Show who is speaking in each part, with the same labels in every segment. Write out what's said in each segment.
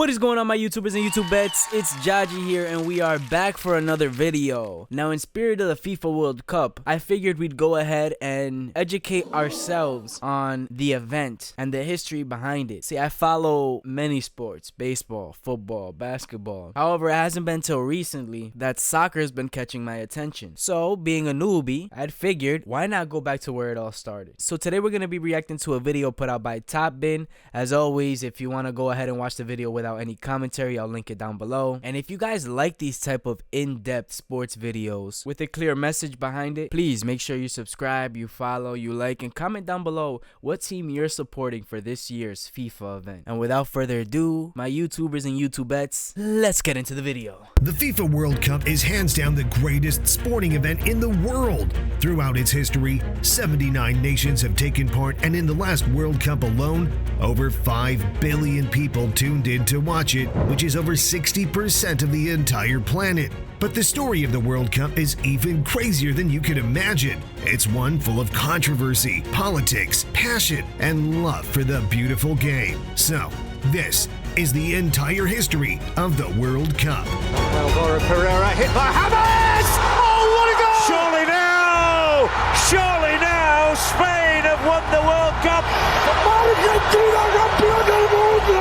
Speaker 1: What is going on, my YouTubers and YouTubettes? It's Jahji here, and we are back for another video. Now, in spirit of the FIFA World Cup, I figured we'd go ahead and educate ourselves on the event and the history behind it. See, I follow many sports: baseball, football, basketball. However, it hasn't been till recently that soccer has been catching my attention. So, being a newbie, I'd figured, why not go back to where it all started? So today we're going to be reacting to a video put out by Top Bin. As always, if you want to go ahead and watch the video without any commentary, I'll link it down below. And if you guys like these type of in-depth sports videos with a clear message behind it, please make sure you subscribe, you follow, you like, and comment down below what team you're supporting for this year's FIFA event. And without further ado, my YouTubers and YouTubettes, let's get into the video.
Speaker 2: The FIFA World Cup is hands down the greatest sporting event in the world. Throughout its history, 79 nations have taken part, and in the last World Cup alone, over 5 billion people tuned in to watch it, which is over 60% of the entire planet. But the story of the World Cup is even crazier than you could imagine. It's one full of controversy, politics, passion, and love for the beautiful game. So, this is the entire history of the World Cup.
Speaker 3: Laura Pereira hit by Hammers! Oh, what a goal! Surely now, Spain have won the World Cup. Argentina campeón del mundo!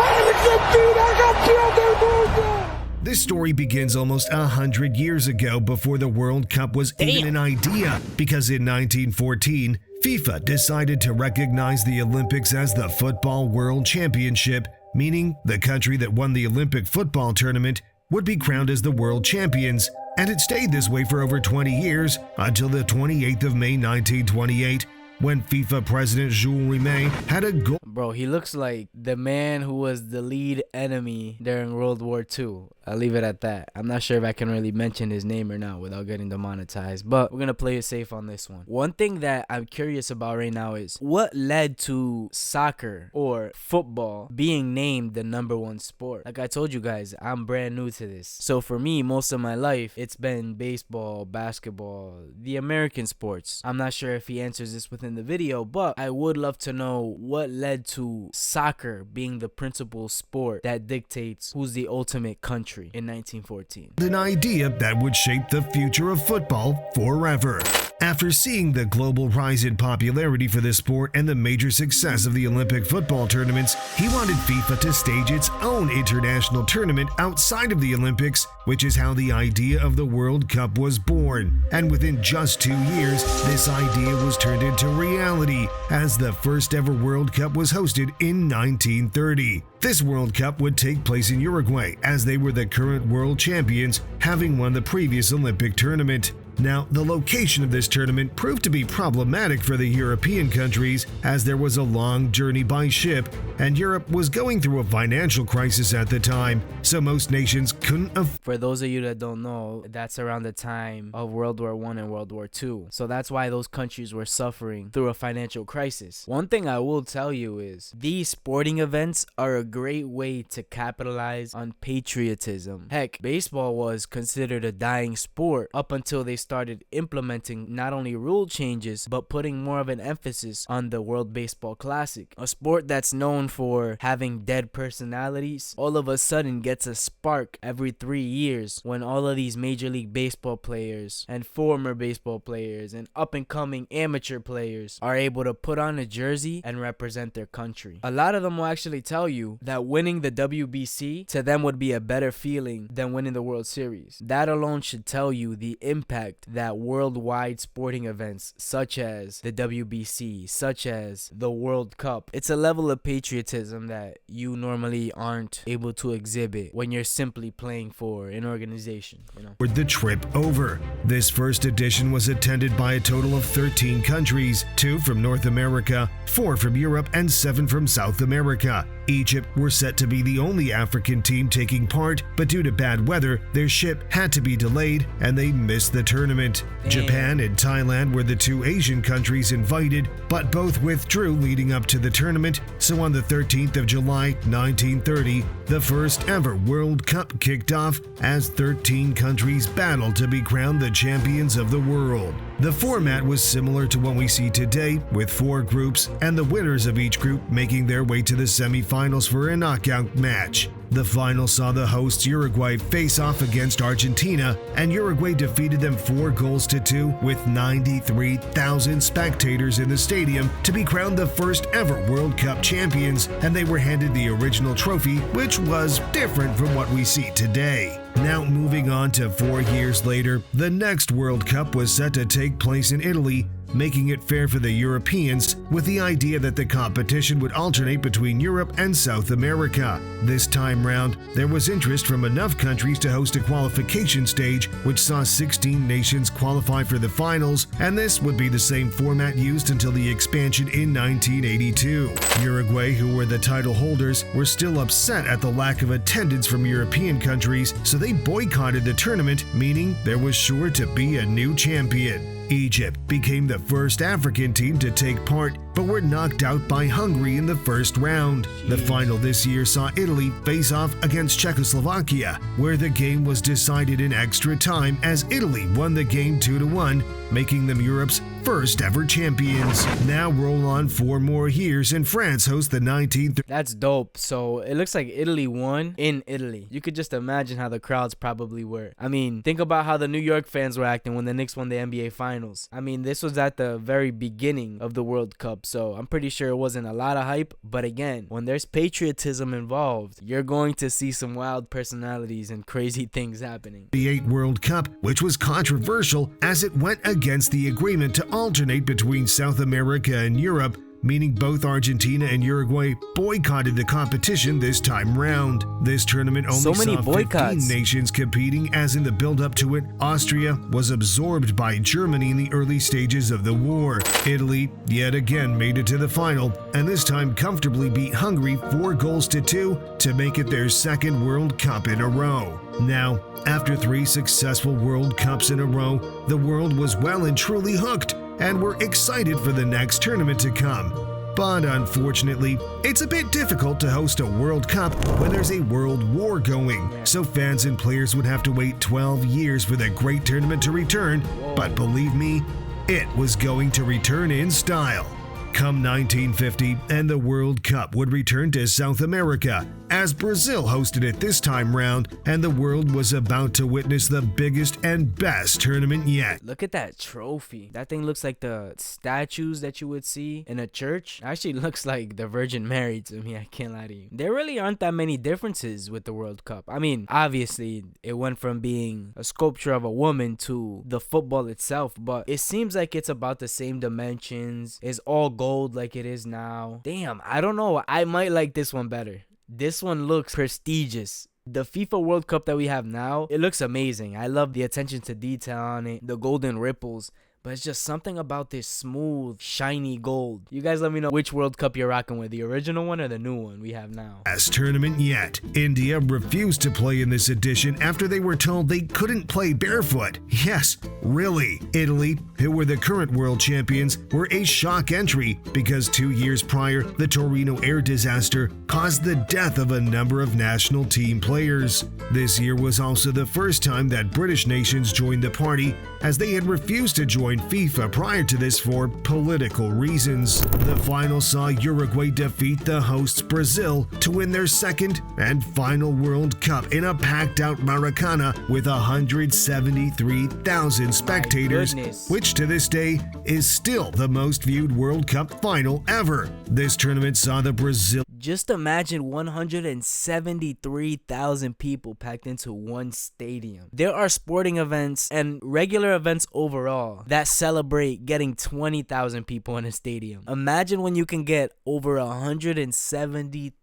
Speaker 3: Argentina campeón del mundo!
Speaker 2: This story begins almost 100 years ago, before the World Cup was even an idea, because in 1914, FIFA decided to recognize the Olympics as the Football World Championship, meaning the country that won the Olympic football tournament would be crowned as the world champions. And it stayed this way for over 20 years, until the 28th of May 1928, when FIFA President Jules Rimet had a goal.
Speaker 1: Bro, he looks like the man who was the lead enemy during World War II. I'll leave it at that. I'm not sure if I can really mention his name or not without getting demonetized, but we're going to play it safe on this one. One thing that I'm curious about right now is what led to soccer or football being named the #1 sport. Like I told you guys, I'm brand new to this. So for me, most of my life, it's been baseball, basketball, the American sports. I'm not sure if he answers this within the video, but I would love to know what led to soccer being the principal sport that dictates who's the ultimate country in 1914.
Speaker 2: An idea that would shape the future of football forever. After seeing the global rise in popularity for this sport and the major success of the Olympic football tournaments, he wanted FIFA to stage its own international tournament outside of the Olympics, which is how the idea of the World Cup was born. And within just 2 years, this idea was turned into reality, as the first ever World Cup was hosted in 1930. This World Cup would take place in Uruguay, as they were the current world champions, having won the previous Olympic tournament. Now, the location of this tournament proved to be problematic for the European countries, as there was a long journey by ship, and Europe was going through a financial crisis at the time, so most nations couldn't afford.
Speaker 1: For those of you that don't know, that's around the time of World War I and World War II. So that's why those countries were suffering through a financial crisis. One thing I will tell you is these sporting events are a great way to capitalize on patriotism. Heck, baseball was considered a dying sport up until they started implementing not only rule changes, but putting more of an emphasis on the World Baseball Classic. A sport that's known for having dead personalities all of a sudden gets a spark every 3 years when all of these Major League Baseball players and former baseball players and up-and-coming amateur players are able to put on a jersey and represent their country. A lot of them will actually tell you that winning the WBC to them would be a better feeling than winning the World Series. That alone should tell you the impact that worldwide sporting events such as the WBC, such as the World Cup, it's a level of patriotism that you normally aren't able to exhibit when you're simply playing for an organization, you know.
Speaker 2: The trip over. This first edition was attended by a total of 13 countries, 2 from North America, 4 from Europe, and 7 from South America. Egypt were set to be the only African team taking part, but due to bad weather, their ship had to be delayed and they missed the tournament. Japan and Thailand were the 2 Asian countries invited, but both withdrew leading up to the tournament, so on the 13th of July 1930, the first ever World Cup kicked off as 13 countries battled to be crowned the champions of the world. The format was similar to what we see today, with 4 groups and the winners of each group making their way to the semifinals for a knockout match. The final saw the hosts Uruguay face off against Argentina, and Uruguay defeated them 4-2 with 93,000 spectators in the stadium to be crowned the first ever World Cup champions, and they were handed the original trophy, which was different from what we see today. Now moving on to 4 years later, the next World Cup was set to take place in Italy, making it fair for the Europeans, with the idea that the competition would alternate between Europe and South America. This time round, there was interest from enough countries to host a qualification stage, which saw 16 nations qualify for the finals, and this would be the same format used until the expansion in 1982. Uruguay, who were the title holders, were still upset at the lack of attendance from European countries, so they boycotted the tournament, meaning there was sure to be a new champion. Egypt became the first African team to take part, but were knocked out by Hungary in the first round. The final this year saw Italy face off against Czechoslovakia, where the game was decided in extra time as Italy won the game 2-1, making them Europe's first ever champions. Now roll on 4 more years and France hosts the 19th.
Speaker 1: That's dope. So it looks like Italy won in Italy. You could just imagine how the crowds probably were. I mean, think about how the New York fans were acting when the Knicks won the NBA Finals. I mean, this was at the very beginning of the World Cup, so I'm pretty sure it wasn't a lot of hype. But again, when there's patriotism involved, you're going to see some wild personalities and crazy things happening.
Speaker 2: The 8 World Cup, which was controversial as it went against the agreement to alternate between South America and Europe, meaning both Argentina and Uruguay boycotted the competition this time round. This tournament only saw 15 nations competing, as in the build-up to it, Austria was absorbed by Germany in the early stages of the war. Italy yet again made it to the final, and this time comfortably beat Hungary 4-2 to make it their second World Cup in a row. Now, after 3 successful World Cups in a row, the world was well and truly hooked, and we're excited for the next tournament to come. But unfortunately, it's a bit difficult to host a World Cup when there's a world war going, so fans and players would have to wait 12 years for the great tournament to return, but believe me, it was going to return in style. Come 1950, and the World Cup would return to South America, as Brazil hosted it this time round, and the world was about to witness the biggest and best tournament yet.
Speaker 1: Look at that trophy. That thing looks like the statues that you would see in a church. Actually looks like the Virgin Mary to me, I can't lie to you. There really aren't that many differences with the World Cup. I mean, obviously, it went from being a sculpture of a woman to the football itself, but it seems like it's about the same dimensions. It's all gold like it is now. Damn, I don't know. I might like this one better. This one looks prestigious. The FIFA World Cup that we have now, it looks amazing. I love the attention to detail on it, the golden ripples. But it's just something about this smooth, shiny gold. You guys let me know which World Cup you're rocking with, the original one or the new one we have now.
Speaker 2: Best tournament yet. India refused to play in this edition after they were told they couldn't play barefoot. Yes, really. Italy, who were the current world champions, were a shock entry because 2 years prior, the Torino air disaster caused the death of a number of national team players. This year was also the first time that British nations joined the party, as they had refused to join FIFA prior to this for political reasons. The final saw Uruguay defeat the hosts Brazil to win their second and final World Cup in a packed-out Maracana with 173,000 spectators, which to this day is still the most viewed World Cup final ever. This tournament saw the Brazil.
Speaker 1: Just imagine 173,000 people packed into one stadium. There are sporting events and regular events overall that celebrate getting 20,000 people in a stadium. Imagine when you can get over 170,000.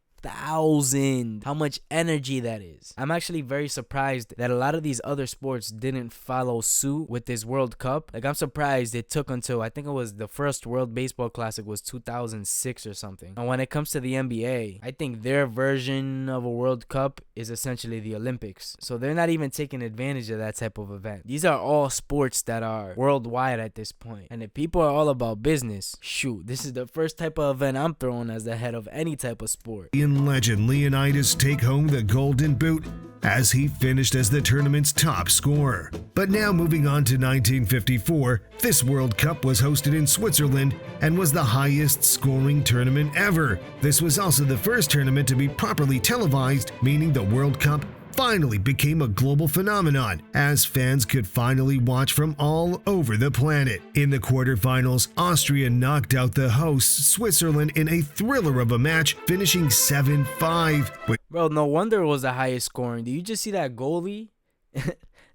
Speaker 1: How much energy that is. I'm actually very surprised that a lot of these other sports didn't follow suit with this World Cup. Like, I'm surprised it took until, I think it was the first World Baseball Classic was 2006 or something. And when it comes to the NBA, I think their version of a World Cup is essentially the Olympics. So they're not even taking advantage of that type of event. These are all sports that are worldwide at this point. And if people are all about business, shoot, this is the first type of event I'm throwing as the head of any type of sport.
Speaker 2: Argentine legend Leonidas take home the Golden Boot as he finished as the tournament's top scorer. But now moving on to 1954, this World Cup was hosted in Switzerland and was the highest scoring tournament ever. This was also the first tournament to be properly televised, meaning the World Cup finally became a global phenomenon as fans could finally watch from all over the planet. In the quarterfinals, Austria knocked out the hosts Switzerland in a thriller of a match, finishing 7-5.
Speaker 1: Bro, no wonder it was the highest scoring. Did you just see that goalie?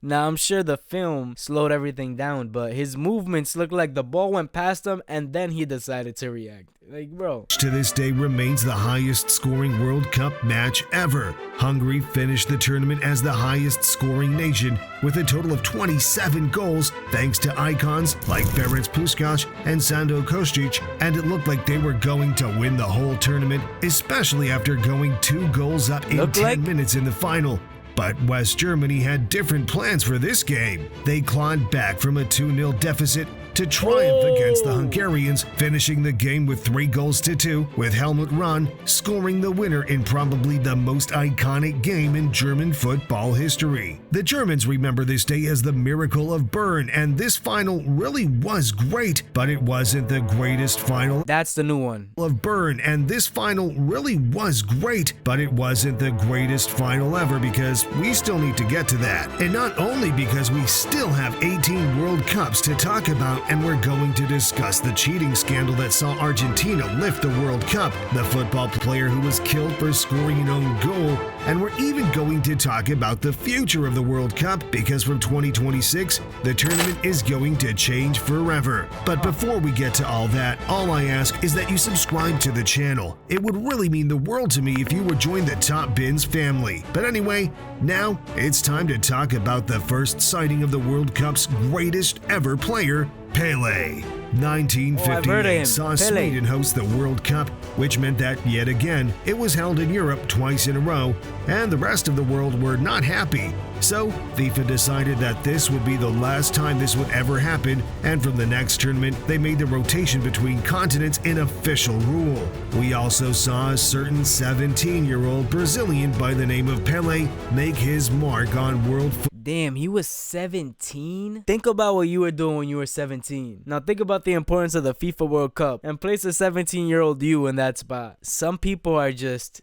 Speaker 1: Now, I'm sure the film slowed everything down, but his movements looked like the ball went past him and then he decided to react. Like, bro.
Speaker 2: To this day remains the highest scoring World Cup match ever. Hungary finished the tournament as the highest scoring nation with a total of 27 goals thanks to icons like Ferenc Puskás and Sando Kostic, and it looked like they were going to win the whole tournament, especially after going 2 goals up in 10 minutes in the final. But West Germany had different plans for this game. They clawed back from a 2-0 deficit to triumph against the Hungarians, finishing the game with 3-2, with Helmut Rahn scoring the winner in probably the most iconic game in German football history. The Germans remember this day as the Miracle of Bern, and this final really was great, but it wasn't the greatest final.
Speaker 1: That's the new one.
Speaker 2: Of Bern, and this final really was great, but it wasn't the greatest final ever because we still need to get to that. And not only because we still have 18 World Cups to talk about, and we're going to discuss the cheating scandal that saw Argentina lift the World Cup, the football player who was killed for scoring an own goal, and we're even going to talk about the future of the World Cup because from 2026, the tournament is going to change forever. But before we get to all that, all I ask is that you subscribe to the channel. It would really mean the world to me if you would join the Top Bins family. But anyway, now it's time to talk about the first sighting of the World Cup's greatest ever player, Pelé. 1958 saw Sweden host the World Cup, which meant that, yet again, it was held in Europe twice in a row, and the rest of the world were not happy. So, FIFA decided that this would be the last time this would ever happen, and from the next tournament, they made the rotation between continents an official rule. We also saw a certain 17-year-old Brazilian by the name of Pelé make his mark on world football.
Speaker 1: Damn, he was 17? Think about what you were doing when you were 17. Now think about the importance of the FIFA World Cup and place a 17-year-old you in that spot. Some people are just...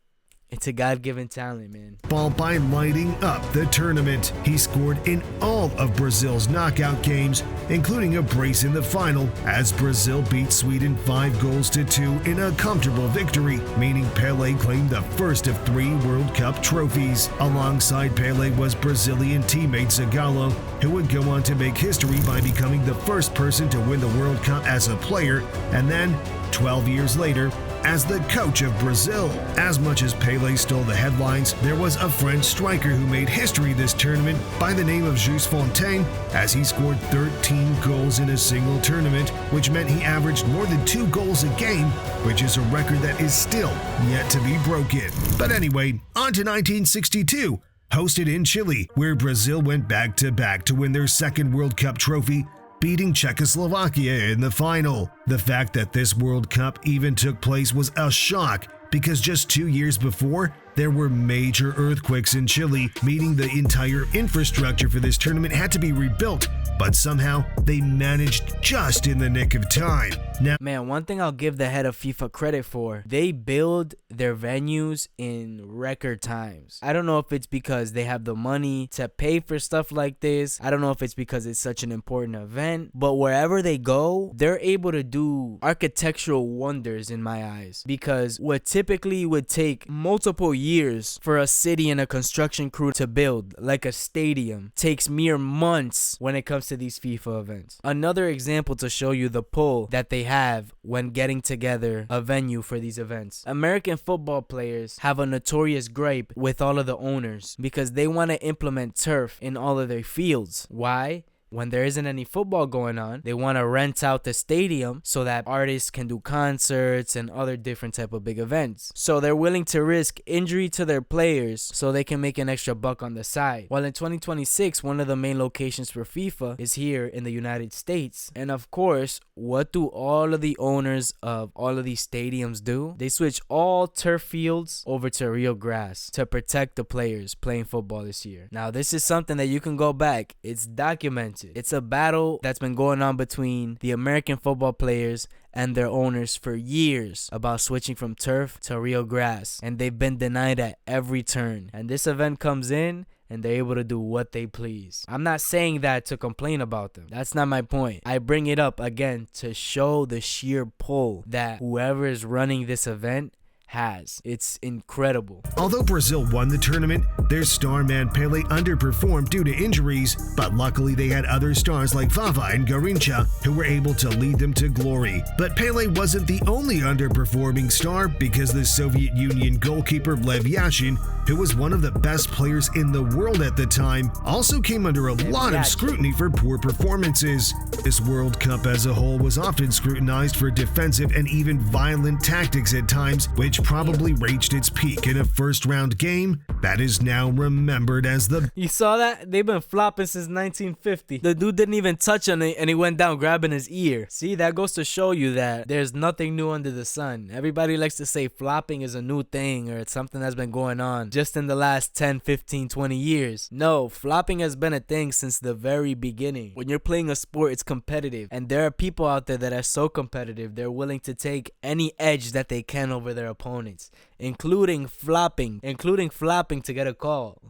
Speaker 1: It's a God-given talent, man.
Speaker 2: Ball by lighting up the tournament. He scored in all of Brazil's knockout games, including a brace in the final, as Brazil beat Sweden 5-2 in a comfortable victory, meaning Pelé claimed the first of 3 World Cup trophies. Alongside Pelé was Brazilian teammate Zagallo, who would go on to make history by becoming the first person to win the World Cup as a player, and then, 12 years later, as the coach of Brazil. As much as Pelé stole the headlines, there was a French striker who made history this tournament by the name of Just Fontaine, as he scored 13 goals in a single tournament, which meant he averaged more than 2 goals a game, which is a record that is still yet to be broken. But anyway, on to 1962, hosted in Chile, where Brazil went back-to-back to win their second World Cup trophy, beating Czechoslovakia in the final. The fact that this World Cup even took place was a shock because just 2 years before, there were major earthquakes in Chile, meaning the entire infrastructure for this tournament had to be rebuilt, but somehow they managed just in the nick of time. Now,
Speaker 1: man, one thing I'll give the head of FIFA credit for, they build their venues in record times. I don't know if it's because they have the money to pay for stuff like this. I don't know if it's because it's such an important event, but wherever they go, they're able to do architectural wonders in my eyes, because what typically would take multiple years for a city and a construction crew to build, like a stadium, takes mere months when it comes to these FIFA events. Another example to show you the pull that they have when getting together a venue for these events. American football players have a notorious gripe with all of the owners because they want to implement turf in all of their fields. Why? when there isn't any football going on, they want to rent out the stadium so that artists can do concerts and other different type of big events. So they're willing to risk injury to their players so they can make an extra buck on the side. While in 2026, one of the main locations for FIFA is here in the United States. And of course, what do all of the owners of all of these stadiums do? They switch all turf fields over to real grass to protect the players playing football this year. Now, this is something that you can go back. It's documented. It's a battle that's been going on between the American football players and their owners for years about switching from turf to real grass, and they've been denied at every turn. And this event comes in and they're able to do what they please. I'm not saying that to complain about them. That's not my point. I bring it up again to show the sheer pull that whoever is running this event has. It's incredible.
Speaker 2: Although Brazil won the tournament, their star man Pele underperformed due to injuries, but luckily they had other stars like Vava and Garrincha who were able to lead them to glory. But Pele wasn't the only underperforming star, because the Soviet Union goalkeeper Lev Yashin, who was one of the best players in the world at the time, also came under a lot of scrutiny for poor performances. This World Cup as a whole was often scrutinized for defensive and even violent tactics at times, which probably reached its peak in a first-round game that is now remembered as the...
Speaker 1: You saw that? They've been flopping since 1950. The dude didn't even touch on it and he went down grabbing his ear. See, that goes to show you that there's nothing new under the sun. Everybody likes to say flopping is a new thing or it's something that's been going on just in the last 10, 15, 20 years. No, flopping has been a thing since the very beginning. When you're playing a sport, it's competitive. And there are people out there that are so competitive, they're willing to take any edge that they can over their opponents, including flopping to get a call.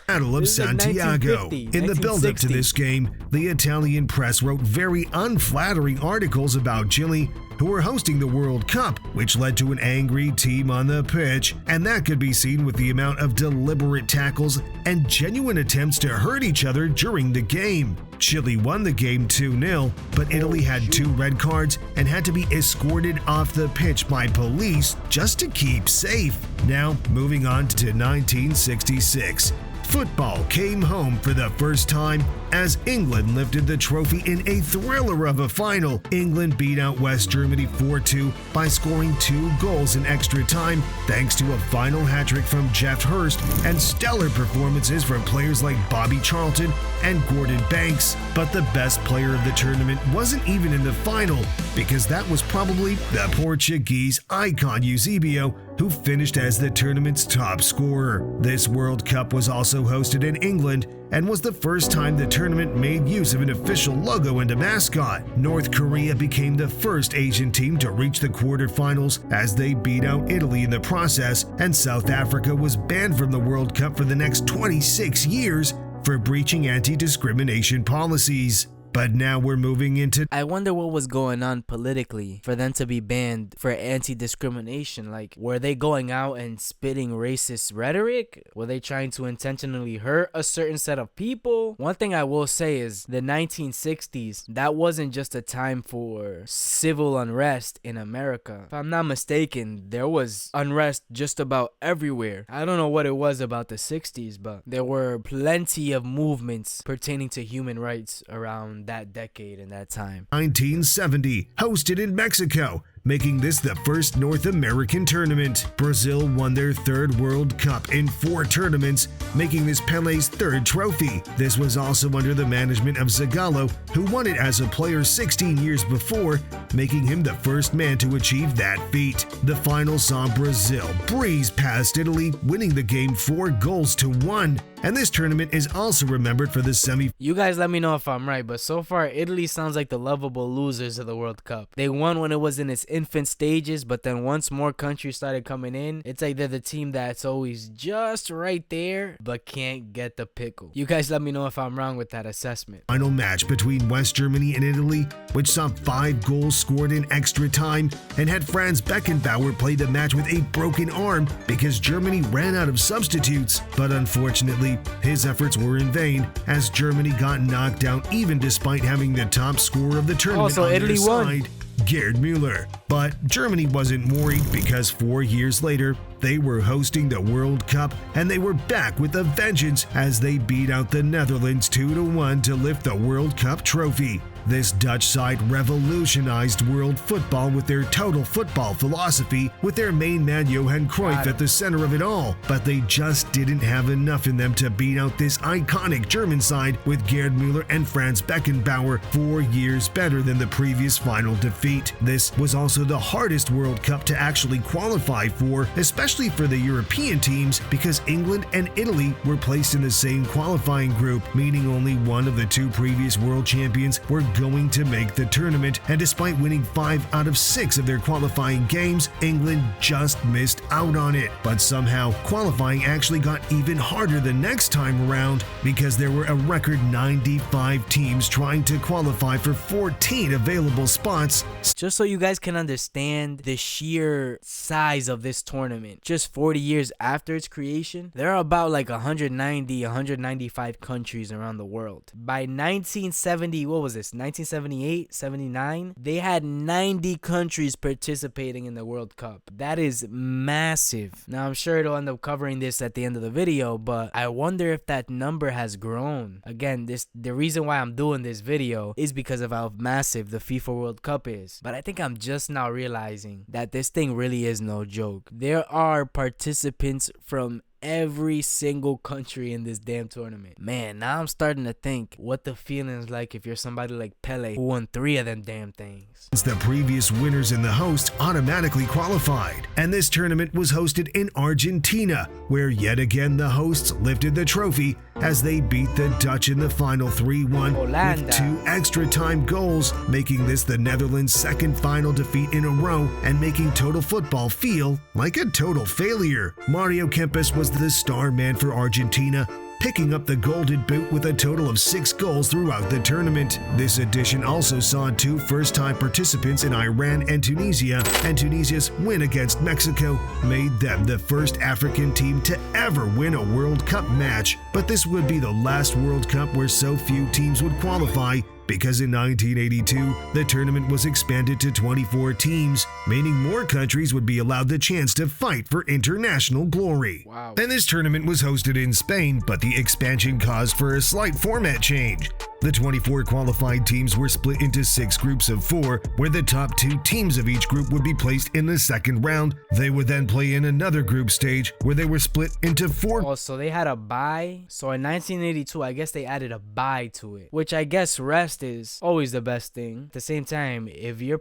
Speaker 2: Battle of Santiago. In the build-up to this game, the Italian press wrote very unflattering articles about Chile, who were hosting the World Cup, which led to an angry team on the pitch, and that could be seen with the amount of deliberate tackles and genuine attempts to hurt each other during the game. Chile won the game 2-0, but Italy had 2 red cards and had to be escorted off the pitch by police just to keep safe. Now, moving on to 1966. Football came home for the first time as England lifted the trophy in a thriller of a final. England beat out West Germany 4-2 by scoring 2 goals in extra time, thanks to a final hat-trick from Jeff Hurst and stellar performances from players like Bobby Charlton and Gordon Banks. But the best player of the tournament wasn't even in the final, because that was probably the Portuguese icon Eusebio, who finished as the tournament's top scorer. This World Cup was also hosted in England and was the first time the tournament made use of an official logo and a mascot. North Korea became the first Asian team to reach the quarterfinals as they beat out Italy in the process, and South Africa was banned from the World Cup for the next 26 years for breaching anti-discrimination policies. But now we're moving into...
Speaker 1: I wonder what was going on politically for them to be banned for anti-discrimination. Like, were they going out and spitting racist rhetoric? Were they trying to intentionally hurt a certain set of people? One thing I will say is the 1960s, that wasn't just a time for civil unrest in America. If I'm not mistaken, there was unrest just about everywhere. I don't know what it was about the 60s, but there were plenty of movements pertaining to human rights around that decade and that time.
Speaker 2: 1970, hosted in Mexico, making this the first North American tournament. Brazil won their 3rd World Cup in 4 tournaments, making this Pele's 3rd trophy. This was also under the management of Zagallo, who won it as a player 16 years before, making him the first man to achieve that feat. The final saw Brazil breeze past Italy, winning the game 4-1. And this tournament is also remembered for the semi.
Speaker 1: You guys let me know if I'm right, but so far Italy sounds like the lovable losers of the World Cup. They won when it was in its infant stages, but then once more countries started coming in, it's like they're the team that's always just right there but can't get the pickle. You guys let me know if I'm wrong with that assessment.
Speaker 2: Final match between West Germany and Italy, which saw 5 goals scored in extra time and had Franz Beckenbauer play the match with a broken arm because Germany ran out of substitutes. But unfortunately, his efforts were in vain as Germany got knocked out even despite having the top scorer of the tournament on
Speaker 1: Italy
Speaker 2: their side, Gerd Müller. But Germany wasn't worried because 4 years later, They were hosting the World Cup, and they were back with a vengeance as they beat out the Netherlands 2-1 to lift the World Cup trophy. This Dutch side revolutionized world football with their total football philosophy, with their main man Johan Cruyff at the center of it all, but they just didn't have enough in them to beat out this iconic German side with Gerd Müller and Franz Beckenbauer 4 years better than the previous final defeat. This was also the hardest World Cup to actually qualify for, especially for the European teams, because England and Italy were placed in the same qualifying group, meaning only one of the two previous world champions were going to make the tournament, and despite winning 5 out of 6 of their qualifying games, England just missed out on it. But somehow, qualifying actually got even harder the next time around because there were a record 95 teams trying to qualify for 14 available spots.
Speaker 1: Just so you guys can understand the sheer size of this tournament, just 40 years after its creation, there are about like 195 countries around the world. By 1970, what was this? 1978, 79, they had 90 countries participating in the World Cup. That is massive. Now, I'm sure it'll end up covering this at the end of the video, but I wonder if that number has grown. Again, the reason why I'm doing this video is because of how massive the FIFA World Cup is. But I think I'm just now realizing that this thing really is no joke. There are participants from every single country in this damn tournament. Man, now I'm starting to think what the feeling is like if you're somebody like Pele who won 3 of them damn things.
Speaker 2: The previous winners and the hosts automatically qualified, and this tournament was hosted in Argentina, where yet again the hosts lifted the trophy as they beat the Dutch in the final 3-1 with 2 extra time goals, making this the Netherlands' second final defeat in a row and making total football feel like a total failure. Mario Kempes was the star man for Argentina, picking up the golden boot with a total of 6 goals throughout the tournament. This edition also saw 2 first-time participants in Iran and Tunisia's win against Mexico made them the first African team to ever win a World Cup match. But this would be the last World Cup where so few teams would qualify, because in 1982, the tournament was expanded to 24 teams, meaning more countries would be allowed the chance to fight for international glory.
Speaker 1: Wow.
Speaker 2: And this tournament was hosted in Spain, but the expansion caused for a slight format change. The 24 qualified teams were split into 6 groups of 4, where the top 2 teams of each group would be placed in the second round. They would then play in another group stage, where they were split into 4.
Speaker 1: Oh, so they had a bye. So in 1982, I guess they added a bye to it, which I guess rest is always the best thing. At the same time, if you're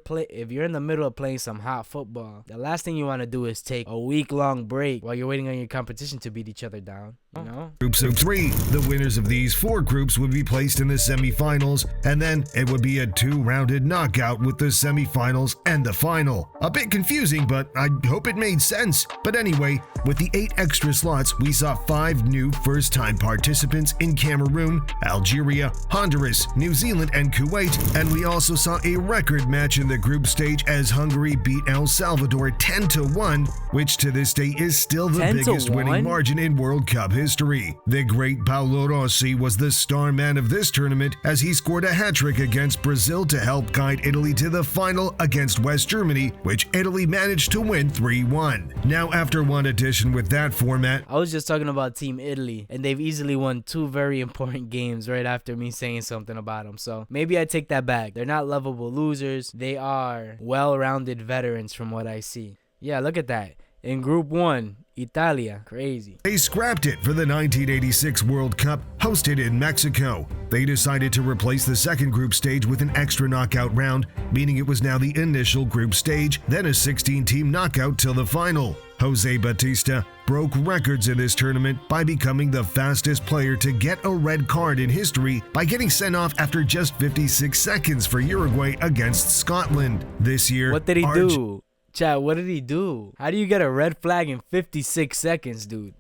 Speaker 1: in the middle of playing some hot football, the last thing you want to do is take a week-long break while you're waiting on your competition to beat each other down. You know?
Speaker 2: Groups of 3. The winners of these 4 groups would be placed in the semifinals, and then it would be a 2-rounded knockout with the semifinals and the final. A bit confusing, but I hope it made sense. But anyway, with the 8 extra slots, we saw 5 new first-time participants in Cameroon, Algeria, Honduras, New Zealand, and Kuwait, and we also saw a record match in the group stage as Hungary beat El Salvador 10-1, which to this day is still the biggest winning margin in World Cup history. The great Paolo Rossi was the star man of this tournament as he scored a hat-trick against Brazil to help guide Italy to the final against West Germany, which Italy managed to win 3-1. Now, after one edition with that format,
Speaker 1: I was just talking about Team Italy, and they've easily won 2 very important games right after me saying something about them. So maybe I take that back. They're not lovable losers. They are well-rounded veterans from what I see. Yeah, look at that. In Group 1, Italia. Crazy.
Speaker 2: They scrapped it for the 1986 World Cup hosted in Mexico. They decided to replace the second group stage with an extra knockout round, meaning it was now the initial group stage, then a 16-team knockout till the final. Jose Batista broke records in this tournament by becoming the fastest player to get a red card in history by getting sent off after just 56 seconds for Uruguay against Scotland. This year,
Speaker 1: what did he do? Chat, what did he do? How do you get a red flag in 56 seconds, dude?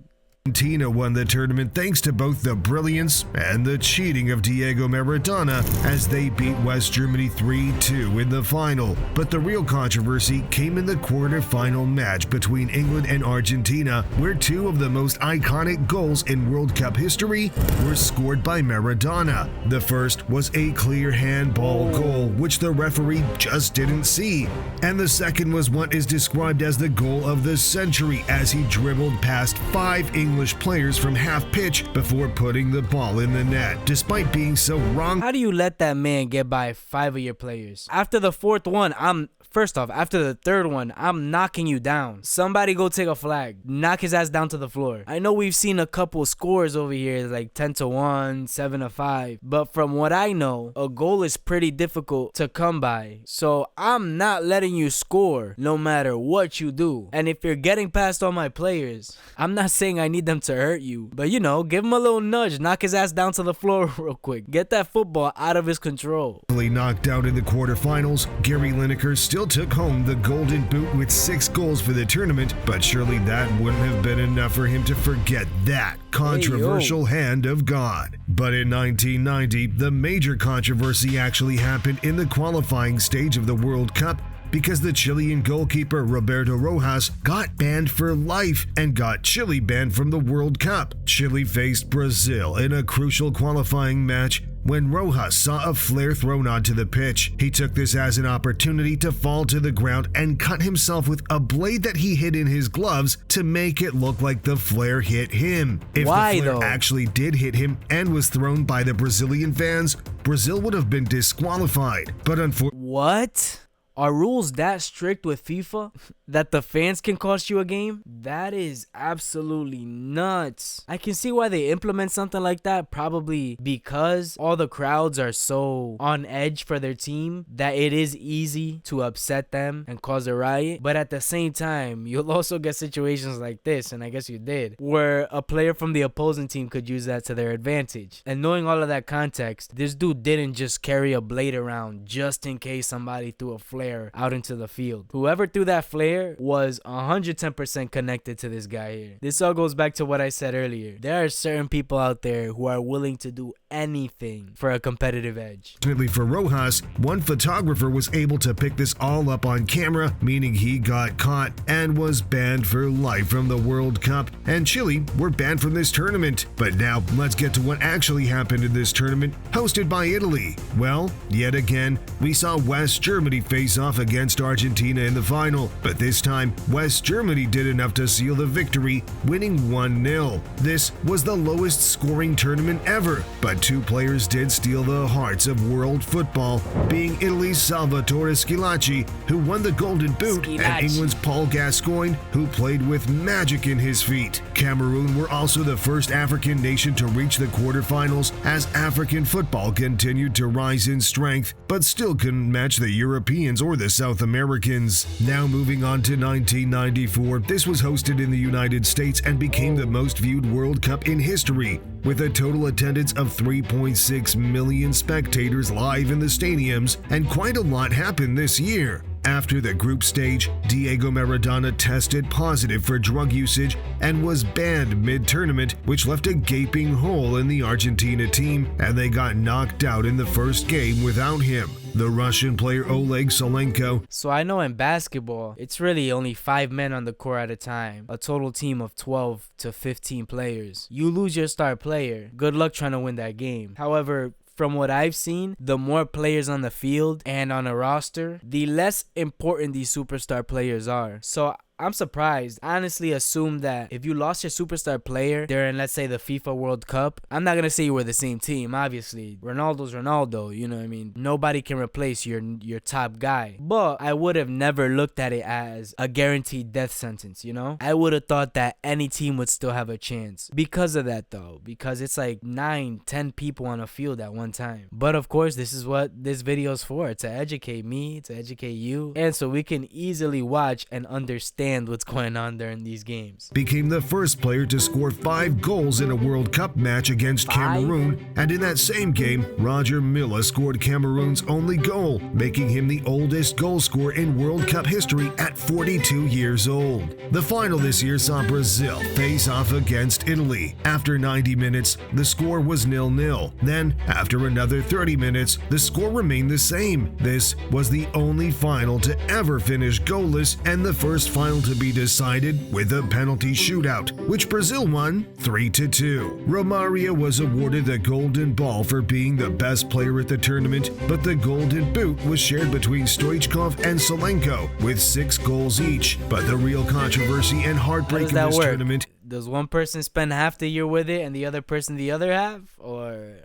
Speaker 2: Argentina won the tournament thanks to both the brilliance and the cheating of Diego Maradona as they beat West Germany 3-2 in the final. But the real controversy came in the quarter-final match between England and Argentina, where two of the most iconic goals in World Cup history were scored by Maradona. The first was a clear handball goal, which the referee just didn't see. And the second was what is described as the goal of the century, as he dribbled past 5 English players from half pitch before putting the ball in the net. Despite being so wrong,
Speaker 1: how do you let that man get by 5 of your players? After the fourth one, after the third one, I'm knocking you down. Somebody go take a flag. Knock his ass down to the floor. I know we've seen a couple scores over here, like 10-1, 7-5. But from what I know, a goal is pretty difficult to come by. So I'm not letting you score no matter what you do. And if you're getting past all my players, I'm not saying I need them to hurt you. But you know, give him a little nudge. Knock his ass down to the floor real quick. Get that football out of his control.
Speaker 2: Knocked out in the quarterfinals, Gary Lineker still took home the Golden Boot with 6 goals for the tournament, but surely that wouldn't have been enough for him to forget that controversial hand of God. But in 1990, the major controversy actually happened in the qualifying stage of the World Cup, because the Chilean goalkeeper Roberto Rojas got banned for life and got Chile banned from the World Cup. Chile faced Brazil in a crucial qualifying match when Rojas saw a flare thrown onto the pitch. He took this as an opportunity to fall to the ground and cut himself with a blade that he hid in his gloves to make it look like the flare hit him. If the flare actually did hit him and was thrown by the Brazilian fans, Brazil would have been disqualified. But unfortunately,
Speaker 1: what? Are rules that strict with FIFA that the fans can cost you a game? That is absolutely nuts. I can see why they implement something like that, probably because all the crowds are so on edge for their team that it is easy to upset them and cause a riot. But at the same time, you'll also get situations like this, and I guess you did, where a player from the opposing team could use that to their advantage. And knowing all of that context, this dude didn't just carry a blade around just in case somebody threw a flare out into the field. Whoever threw that flare was 110% connected to this guy here. This all goes back to what I said earlier. There are certain people out there who are willing to do anything for a competitive edge.
Speaker 2: Fortunately for Rojas, one photographer was able to pick this all up on camera, meaning he got caught and was banned for life from the World Cup, and Chile were banned from this tournament. But now let's get to what actually happened in this tournament hosted by Italy. Well, yet again, we saw West Germany face off against Argentina in the final, but this time West Germany did enough to seal the victory, winning 1-0. This was the lowest scoring tournament ever, but 2 players did steal the hearts of world football, being Italy's Salvatore Schillaci, who won the Golden Boot, and England's Paul Gascoigne, who played with magic in his feet. Cameroon were also the first African nation to reach the quarterfinals, as African football continued to rise in strength, but still couldn't match the Europeans or the South Americans. Now moving on to 1994, this was hosted in the United States and became the most viewed World Cup in history, with a total attendance of 3.6 million spectators live in the stadiums, and quite a lot happened this year. After the group stage, Diego Maradona tested positive for drug usage and was banned mid-tournament, which left a gaping hole in the Argentina team, and they got knocked out in the first game without him. The Russian player Oleg Solenko.
Speaker 1: So I know in basketball, it's really only 5 men on the court at a time, a total team of 12 to 15 players. You lose your star player, good luck trying to win that game. However, from what I've seen, the more players on the field and on a roster, the less important these superstar players are. So I'm surprised. I honestly assumed that if you lost your superstar player during, let's say, the FIFA World Cup, I'm not going to say you were the same team, obviously. Ronaldo's Ronaldo, you know what I mean? Nobody can replace your top guy. But I would have never looked at it as a guaranteed death sentence, you know? I would have thought that any team would still have a chance. Because of that, though. Because it's like 9-10 people on a field at one time. But of course, this is what this video is for. To educate me, to educate you. And so we can easily watch and understand understand what's going on during these games.
Speaker 2: Became the first player to score 5 goals in a World Cup match against
Speaker 1: 5?
Speaker 2: Cameroon, and in that same game, Roger Milla scored Cameroon's only goal, making him the oldest goal scorer in World Cup history at 42 years old. The final this year saw Brazil face off against Italy. After 90 minutes, the score was 0-0. Then, after another 30 minutes, the score remained the same. This was the only final to ever finish goalless and the first final to be decided with a penalty shootout, which Brazil won 3-2. Romario was awarded the Golden Ball for being the best player at the tournament, but the Golden Boot was shared between Stoichkov and Solenko with 6 goals each. But the real controversy and heartbreak of this tournament.
Speaker 1: Does one person spend half the year with it and the other person the other half? Or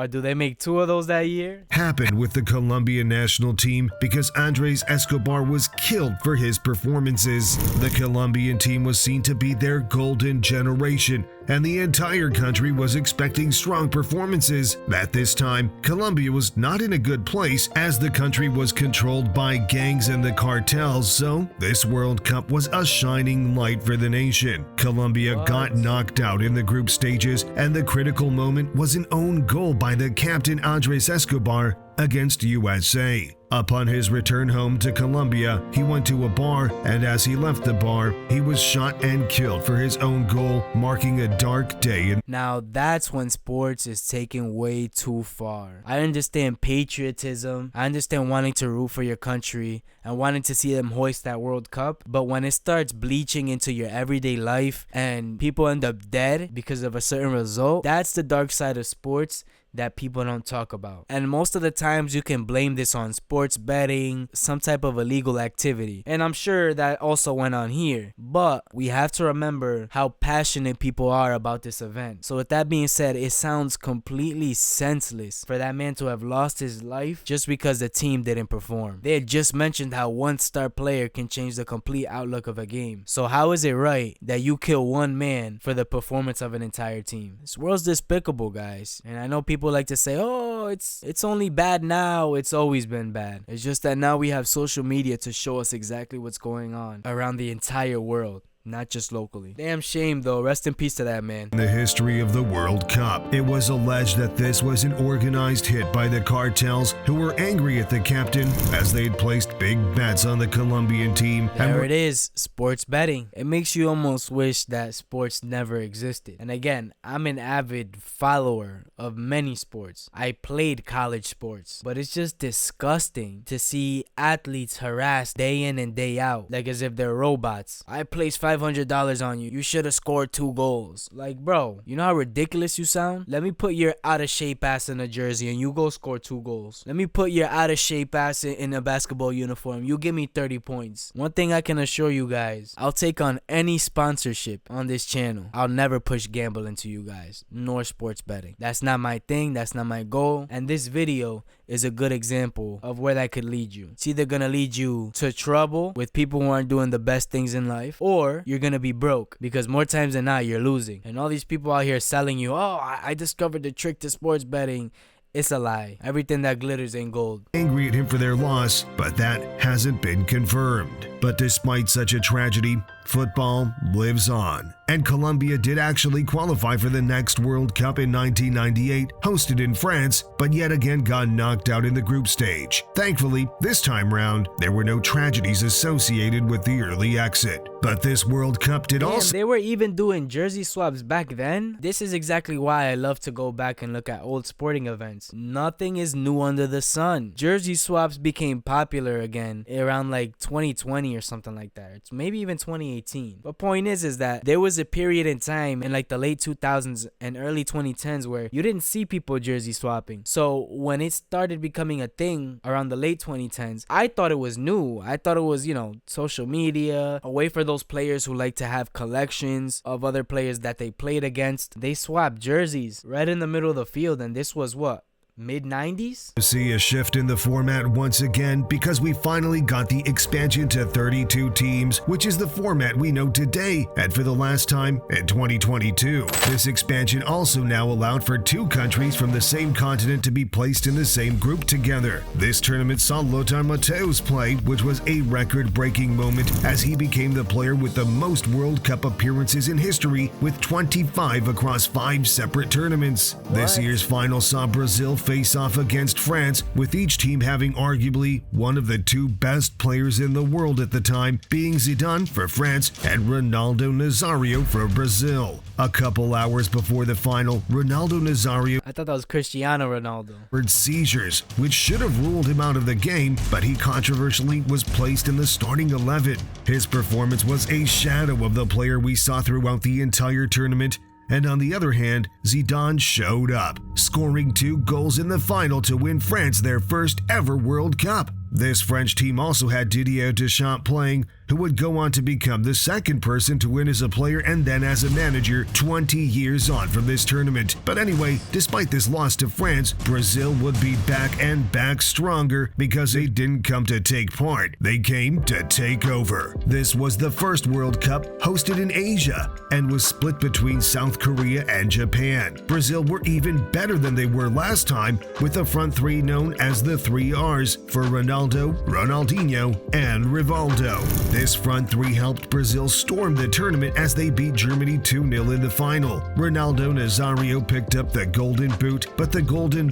Speaker 1: do they make 2 of those that year?
Speaker 2: Happened with the Colombian national team because Andres Escobar was killed for his performances. The Colombian team was seen to be their golden generation, and the entire country was expecting strong performances. At this time, Colombia was not in a good place as the country was controlled by gangs and the cartels, so this World Cup was a shining light for the nation. Colombia got knocked out in the group stages, and the critical moment was an own goal by the captain Andres Escobar against USA. Upon his return home to Colombia, he went to a bar, and as he left the bar, he was shot and killed for his own goal, marking a dark day.
Speaker 1: Now that's when sports is taken way too far. I understand patriotism, I understand wanting to root for your country and wanting to see them hoist that World Cup, but when it starts bleaching into your everyday life and people end up dead because of a certain result, that's the dark side of sports that people don't talk about. And most of the times you can blame this on sports betting, some type of illegal activity. And I'm sure that also went on here. But we have to remember how passionate people are about this event. So with that being said, it sounds completely senseless for that man to have lost his life just because the team didn't perform. They had just mentioned how one star player can change the complete outlook of a game. So how is it right that you kill one man for the performance of an entire team? This world's despicable, guys. And I know people like to say, oh, it's only bad now. It's always been bad. It's just that now we have social media to show us exactly what's going on around the entire world, not just locally. Damn shame though. Rest in peace to that man.
Speaker 2: In the history of the World Cup, it was alleged that this was an organized hit by the cartels who were angry at the captain as they'd placed big bets on the Colombian team.
Speaker 1: There it is, sports betting. It makes you almost wish that sports never existed. And again, I'm an avid follower of many sports. I played college sports, but it's just disgusting to see athletes harassed day in and day out, like as if they're robots. I placed $500 on you. You should have scored 2 goals. Like, bro, you know how ridiculous you sound? Let me put your out of shape ass in a jersey and you go score 2 goals. Let me put your out of shape ass in a basketball uniform. You give me 30 points. One thing I can assure you guys, I'll take on any sponsorship on this channel. I'll never push gambling to you guys, nor sports betting. That's not my thing. That's not my goal. And this video is a good example of where that could lead you. It's either gonna lead you to trouble with people who aren't doing the best things in life, or you're gonna be broke, because more times than not you're losing. And all these people out here selling you, oh, I discovered the trick to sports betting. It's a lie. Everything that glitters ain't gold.
Speaker 2: Angry at him for their loss, but that hasn't been confirmed. But despite such a tragedy, football lives on. And Colombia did actually qualify for the next World Cup in 1998, hosted in France, but yet again got knocked out in the group stage. Thankfully, this time round, there were no tragedies associated with the early exit. But this World Cup did also...
Speaker 1: They were even doing jersey swaps back then. This is exactly why I love to go back and look at old sporting events. Nothing is new under the sun. Jersey swaps became popular again around like 2020 or something like that. It's maybe even 2018. But point is that there was a period in time in like the late 2000s and early 2010s where you didn't see people jersey swapping. So when it started becoming a thing around the late 2010s, I thought it was new. I thought it was, you know, social media, a way for those players who like to have collections of other players that they played against. They swapped jerseys right in the middle of the field, and this was what? mid-90s?
Speaker 2: See a shift in the format once again because we finally got the expansion to 32 teams, which is the format we know today, and for the last time in 2022. This expansion also now allowed for 2 countries from the same continent to be placed in the same group together. This tournament saw Lothar Matthäus play, which was a record-breaking moment as he became the player with the most World Cup appearances in history, with 25 across 5 separate tournaments. This year's final saw Brazil face off against France, with each team having arguably one of the 2 best players in the world at the time, being Zidane for France and Ronaldo Nazario for Brazil. A couple hours before the final, Ronaldo Nazario
Speaker 1: I thought that was Cristiano Ronaldo.
Speaker 2: suffered seizures, which should have ruled him out of the game, but he controversially was placed in the starting 11. His performance was a shadow of the player we saw throughout the entire tournament. And on the other hand, Zidane showed up, scoring 2 goals in the final to win France their first ever World Cup. This French team also had Didier Deschamps playing, who would go on to become the second person to win as a player and then as a manager 20 years on from this tournament. But anyway, despite this loss to France, Brazil would be back and back stronger because they didn't come to take part, they came to take over. This was the first World Cup hosted in Asia and was split between South Korea and Japan. Brazil were even better than they were last time, with a front 3 known as the 3 Rs for Ronaldo, Ronaldinho, and Rivaldo. This front 3 helped Brazil storm the tournament as they beat Germany 2-0 in the final. Ronaldo Nazario picked up the Golden Boot, but the Golden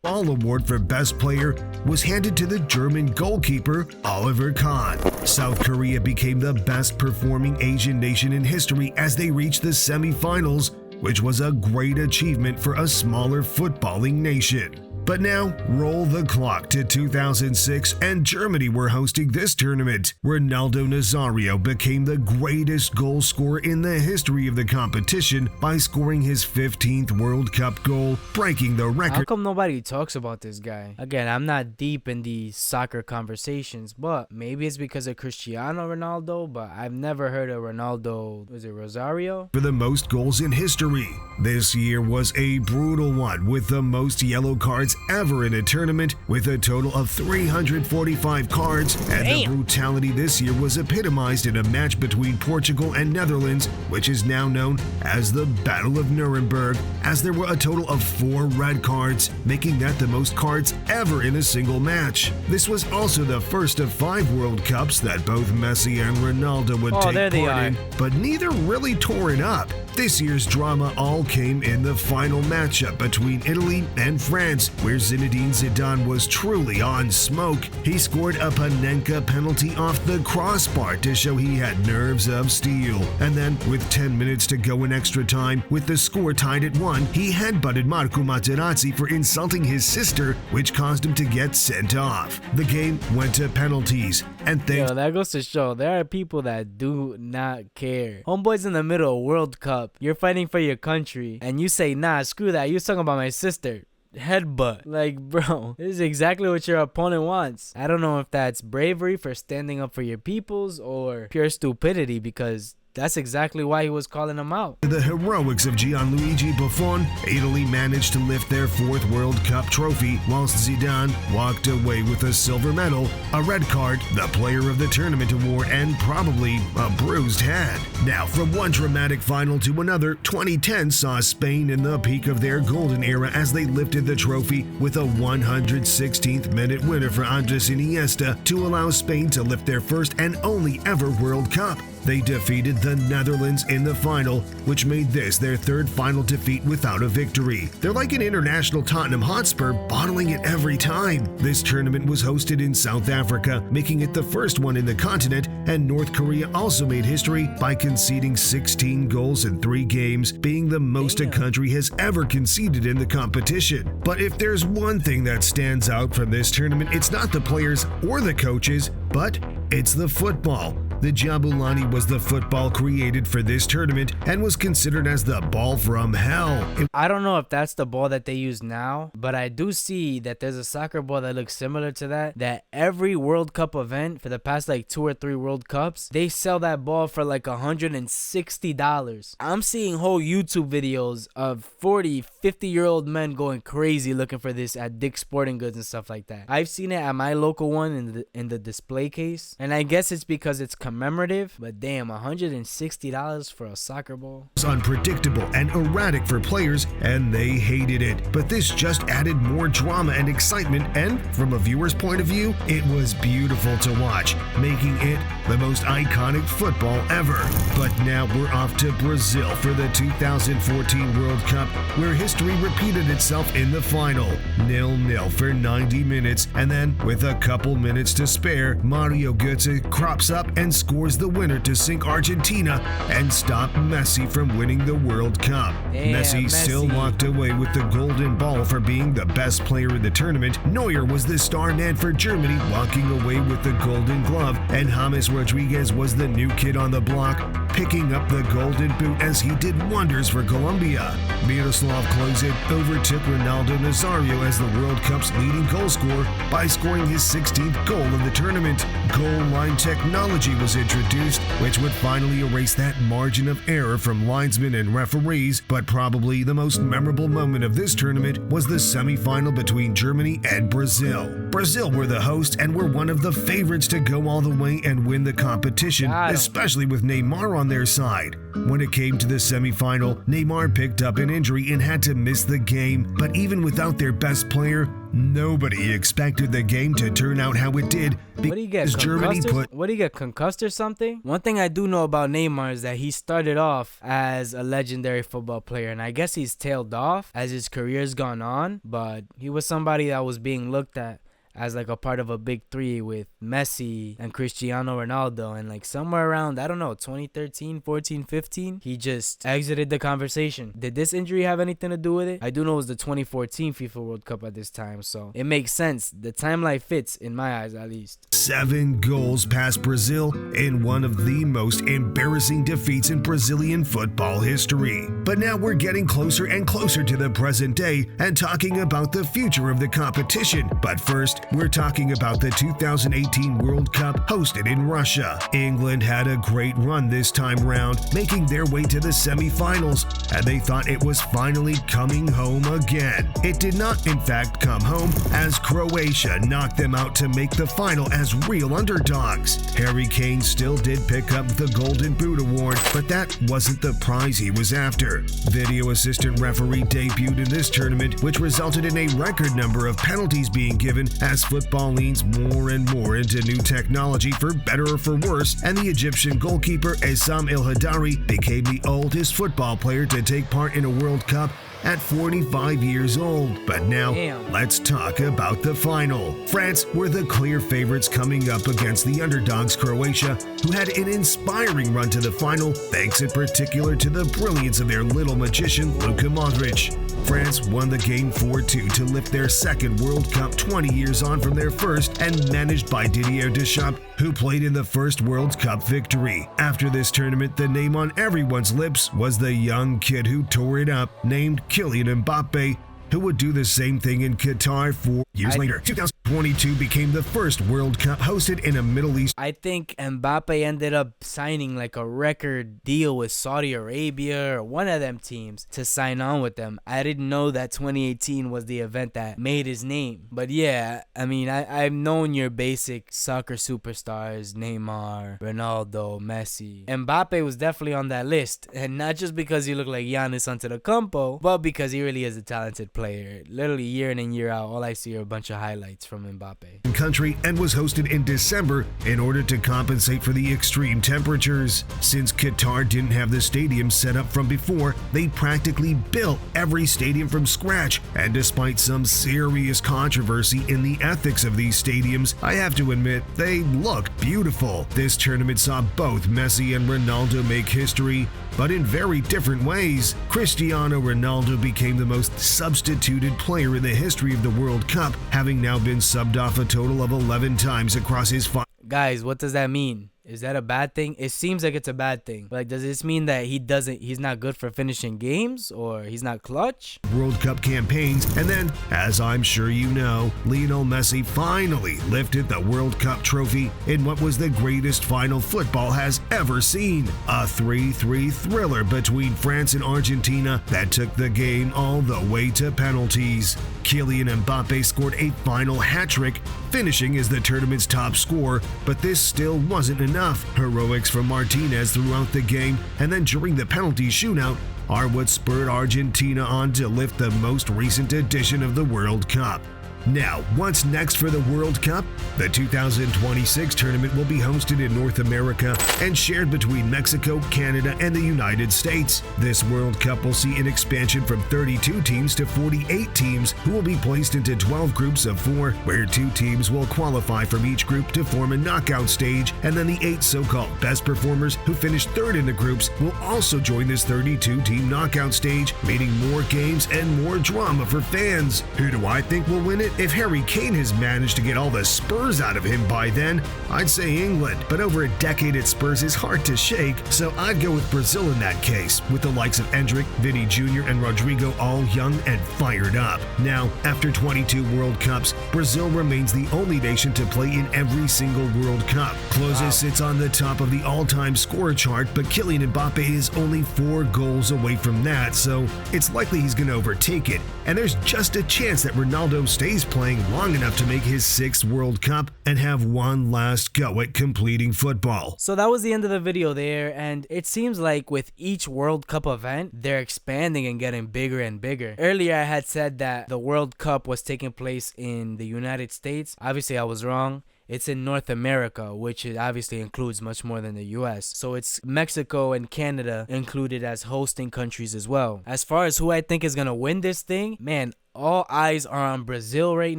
Speaker 2: Ball award for best player was handed to the German goalkeeper Oliver Kahn. South Korea became the best performing Asian nation in history as they reached the semi-finals, which was a great achievement for a smaller footballing nation. But now, roll the clock to 2006 and Germany were hosting this tournament. Ronaldo Nazario became the greatest goal scorer in the history of the competition by scoring his 15th World Cup goal, breaking the record.
Speaker 1: How come nobody talks about this guy? Again, I'm not deep in these soccer conversations, but maybe it's because of Cristiano Ronaldo, but I've never heard of Ronaldo, was it Rosario?
Speaker 2: For the most goals in history. This year was a brutal one, with the most yellow cards ever in a tournament, with a total of 345 cards, and the brutality this year was epitomized in a match between Portugal and Netherlands, which is now known as the Battle of Nuremberg, as there were a total of 4 red cards, making that the most cards ever in a single match. This was also the first of 5 World Cups that both Messi and Ronaldo would take part in, but neither really tore it up. This year's drama all came in the final matchup between Italy and France, where Zinedine Zidane was truly on smoke. He scored a Panenka penalty off the crossbar to show he had nerves of steel. And then, with 10 minutes to go in extra time, with the score tied at 1, he headbutted Marco Materazzi for insulting his sister, which caused him to get sent off. The game went to penalties, and thanks.
Speaker 1: Yo, that goes to show there are people that do not care. Homeboy's in the middle of World Cup. You're fighting for your country, and you say, nah, screw that. You was talking about my sister. Headbutt. Like, bro, this is exactly what your opponent wants. I don't know if that's bravery for standing up for your peoples or pure stupidity, because that's exactly why he was calling him out.
Speaker 2: The heroics of Gianluigi Buffon, Italy managed to lift their 4th World Cup trophy, whilst Zidane walked away with a silver medal, a red card, the player of the tournament award, and probably a bruised head. Now, from one dramatic final to another, 2010 saw Spain in the peak of their golden era as they lifted the trophy with a 116th minute winner for Andres Iniesta to allow Spain to lift their first and only ever World Cup. They defeated the Netherlands in the final, which made this their 3rd final defeat without a victory. They're like an international Tottenham Hotspur, bottling it every time. This tournament was hosted in South Africa, making it the first one in the continent, and North Korea also made history by conceding 16 goals in 3 games, being the most a country has ever conceded in the competition. But if there's one thing that stands out from this tournament, it's not the players or the coaches, but it's the football. The Jabulani was the football created for this tournament and was considered as the ball from hell.
Speaker 1: I don't know if that's the ball that they use now, but I do see that there's a soccer ball that looks similar to that every World Cup event for the past like 2 or 3 World Cups, they sell that ball for like $160. I'm seeing whole YouTube videos of 40, 50-year-old men going crazy looking for this at Dick's Sporting Goods and stuff like that. I've seen it at my local one in the display case, and I guess it's because it's commemorative, but damn, $160 for a soccer ball.
Speaker 2: It was unpredictable and erratic for players, and they hated it. But this just added more drama and excitement, and from a viewer's point of view, it was beautiful to watch, making it the most iconic football ever. But now we're off to Brazil for the 2014 World Cup, where history repeated itself in the final. 0-0 for 90 minutes, and then with a couple minutes to spare, Mario Götze crops up and scores the winner to sink Argentina and stop Messi from winning the World Cup. Messi still walked away with the golden ball for being the best player in the tournament. Neuer was the star man for Germany, walking away with the golden glove, and James Rodriguez was the new kid on the block, picking up the golden boot as he did wonders for Colombia. Miroslav Klose overtook Ronaldo Nazario as the World Cup's leading goal scorer by scoring his 16th goal of the tournament. Goal line technology was introduced, which would finally erase that margin of error from linesmen and referees, but probably the most memorable moment of this tournament was the semi-final between Germany and Brazil. Brazil were the hosts and were one of the favorites to go all the way and win the competition, especially with Neymar on their side. When it came to the semi-final, Neymar picked up an injury and had to miss the game, but even without their best player, nobody expected the game to turn out how it did because Germany put...
Speaker 1: What, do you get, concussed or something? One thing I do know about Neymar is that he started off as a legendary football player, and I guess he's tailed off as his career's gone on, but he was somebody that was being looked at as like a part of a big three with Messi and Cristiano Ronaldo, and like somewhere around, I don't know, 2013, 14, 15, he just exited the conversation. Did this injury have anything to do with it? I do know it was the 2014 FIFA World Cup at this time, so it makes sense. The timeline fits in my eyes, at least.
Speaker 2: 7 goals past Brazil in one of the most embarrassing defeats in Brazilian football history. But now we're getting closer and closer to the present day and talking about the future of the competition. But first, we're talking about the 2018 World Cup hosted in Russia. England had a great run this time round, making their way to the semi-finals, and they thought it was finally coming home again. It did not, in fact, come home, as Croatia knocked them out to make the final as real underdogs. Harry Kane still did pick up the Golden Boot award, but that wasn't the prize he was after. Video assistant referee debuted in this tournament, which resulted in a record number of penalties being given as football leans more and more into new technology for better or for worse, and the Egyptian goalkeeper Essam El Hadari became the oldest football player to take part in a World Cup at 45 years old. But now, let's talk about the final. France were the clear favorites coming up against the underdogs Croatia, who had an inspiring run to the final, thanks in particular to the brilliance of their little magician, Luka Modric. France won the game 4-2 to lift their second World Cup 20 years on from their first, and managed by Didier Deschamps, who played in the first World Cup victory. After this tournament, the name on everyone's lips was the young kid who tore it up, named Kylian Mbappe, who would do the same thing in Qatar 4 years later. 2022 became the first World Cup hosted in a Middle East.
Speaker 1: I think Mbappe ended up signing like a record deal with Saudi Arabia or one of them teams to sign on with them. I didn't know that 2018 was the event that made his name. But yeah, I mean, I've known your basic soccer superstars, Neymar, Ronaldo, Messi. Mbappe was definitely on that list, and not just because he looked like Giannis Antetokounmpo, but because he really is a talented player. Literally year in and year out, all I see are a bunch of highlights from Mbappe.
Speaker 2: Country, and was hosted in December in order to compensate for the extreme temperatures. Since Qatar didn't have the stadium set up from before, they practically built every stadium from scratch, and despite some serious controversy in the ethics of these stadiums, I have to admit they look beautiful. This tournament saw both Messi and Ronaldo make history, but in very different ways. Cristiano Ronaldo became the most substituted player in the history of the World Cup, having now been subbed off a total of 11 times across his
Speaker 1: Guys, what does that mean? Is that a bad thing? It seems like it's a bad thing. Like, does this mean that he's not good for finishing games, or he's not clutch?
Speaker 2: World Cup campaigns, and then, as I'm sure you know, Lionel Messi finally lifted the World Cup trophy in what was the greatest final football has ever seen. A 3-3 thriller between France and Argentina that took the game all the way to penalties. Kylian Mbappe scored a final hat-trick, finishing as the tournament's top scorer, but this still wasn't enough. Heroics from Martinez throughout the game and then during the penalty shootout are what spurred Argentina on to lift the most recent edition of the World Cup. Now, what's next for the World Cup? The 2026 tournament will be hosted in North America and shared between Mexico, Canada, and the United States. This World Cup will see an expansion from 32 teams to 48 teams, who will be placed into 12 groups of 4, where 2 teams will qualify from each group to form a knockout stage, and then the 8 so-called best performers who finish third in the groups will also join this 32-team knockout stage, meaning more games and more drama for fans. Who do I think will win it? If Harry Kane has managed to get all the Spurs out of him by then, I'd say England, but over a decade at Spurs is hard to shake, so I'd go with Brazil in that case, with the likes of Endrick, Vinny Jr., and Rodrigo all young and fired up. Now, after 22 World Cups, Brazil remains the only nation to play in every single World Cup. Klose sits on the top of the all-time scorer chart, but Kylian Mbappe is only 4 goals away from that, so it's likely he's going to overtake it, and there's just a chance that Ronaldo stays playing long enough to make his 6th World Cup and have one last go at completing football.
Speaker 1: So that was the end of the video there, and it seems like with each World Cup event, they're expanding and getting bigger and bigger. Earlier I had said that the World Cup was taking place in the United States. Obviously I was wrong. It's in North America, which obviously includes much more than the US. So it's Mexico and Canada included as hosting countries as well. As far as who I think is going to win this thing, man, all eyes are on Brazil right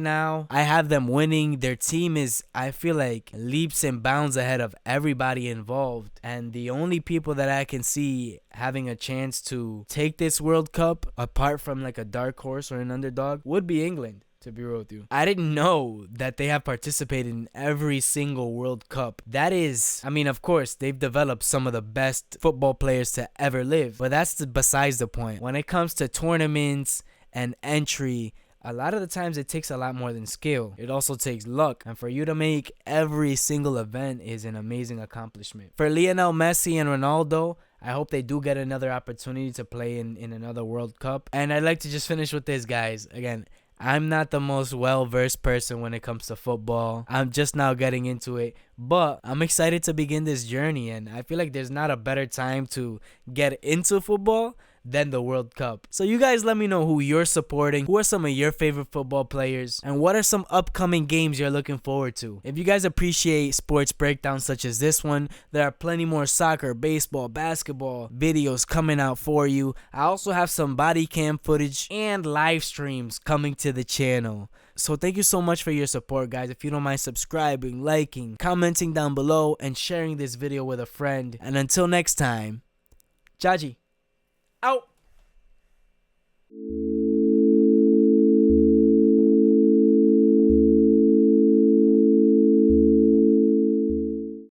Speaker 1: now. I have them winning. Their team is, I feel like, leaps and bounds ahead of everybody involved. And the only people that I can see having a chance to take this World Cup, apart from like a dark horse or an underdog, would be England. To be real with you, I didn't know that they have participated in every single World Cup. That is, I mean, of course, they've developed some of the best football players to ever live, but that's besides the point. When it comes to tournaments and entry, a lot of the times it takes a lot more than skill. It also takes luck, and for you to make every single event is an amazing accomplishment. For Lionel Messi and Ronaldo, I hope they do get another opportunity to play in another World Cup. And I'd like to just finish with this, guys. Again, I'm not the most well-versed person when it comes to football. I'm just now getting into it, but I'm excited to begin this journey, and I feel like there's not a better time to get into football than the World Cup. So you guys let me know who you're supporting, who are some of your favorite football players, and what are some upcoming games you're looking forward to. If you guys appreciate sports breakdowns such as this one, there are plenty more soccer, baseball, basketball videos coming out for you. I also have some body cam footage and live streams coming to the channel. So thank you so much for your support, guys. If you don't mind subscribing, liking, commenting down below, and sharing this video with a friend. And until next time, Jahji out.